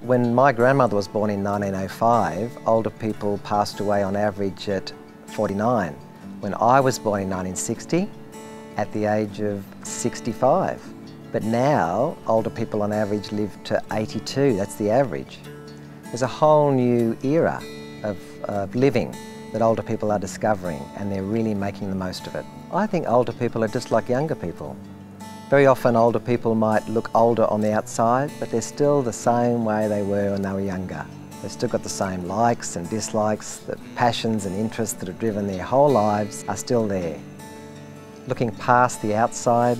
When my grandmother was born in 1905, older people passed away on average at 49. When I was born in 1960, at the age of 65. But now, older people on average live to 82, that's the average. There's a whole new era of living that older people are discovering, and they're really making the most of it. I think older people are just like younger people. Very often older people might look older on the outside, but they're still the same way they were when they were younger. They've still got the same likes and dislikes, the passions and interests that have driven their whole lives are still there. Looking past the outside,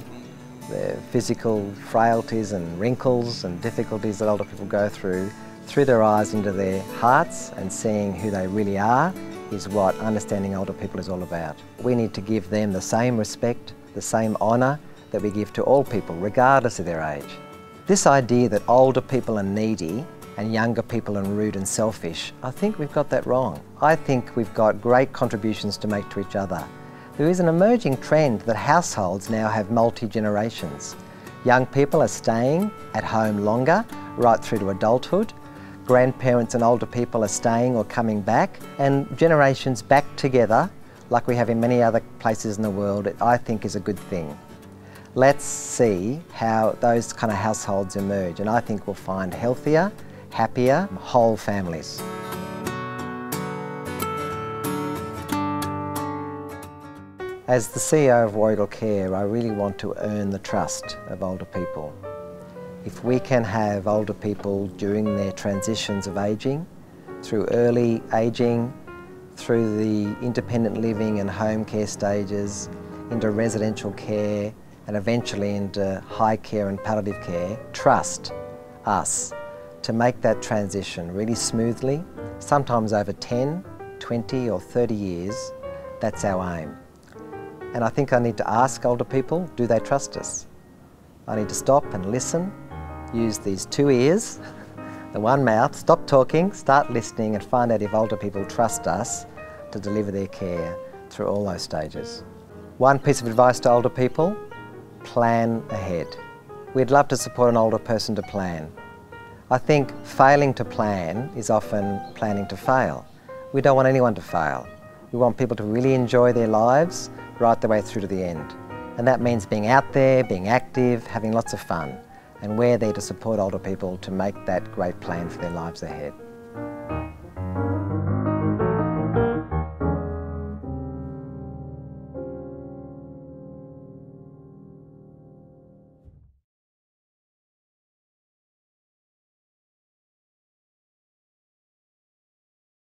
the physical frailties and wrinkles and difficulties that older people go through their eyes into their hearts and seeing who they really are is what understanding older people is all about. We need to give them the same respect, the same honour that we give to all people, regardless of their age. This idea that older people are needy and younger people are rude and selfish, I think we've got that wrong. I think we've got great contributions to make to each other. There is an emerging trend that households now have multi-generations. Young people are staying at home longer, right through to adulthood. Grandparents and older people are staying or coming back, and generations back together, like we have in many other places in the world, I think is a good thing. Let's see how those kind of households emerge, and I think we'll find healthier, happier, whole families. As the CEO of Warrigal Care, I really want to earn the trust of older people. If we can have older people during their transitions of ageing, through early ageing, through the independent living and home care stages, into residential care, and eventually into high care and palliative care, trust us to make that transition really smoothly, sometimes over 10, 20 or 30 years, that's our aim. And I think I need to ask older people, do they trust us? I need to stop and listen, use these two ears, the one mouth, stop talking, start listening and find out if older people trust us to deliver their care through all those stages. One piece of advice to older people, plan ahead. We'd love to support an older person to plan. I think failing to plan is often planning to fail. We don't want anyone to fail. We want people to really enjoy their lives right the way through to the end. And that means being out there, being active, having lots of fun. And we're there to support older people to make that great plan for their lives ahead.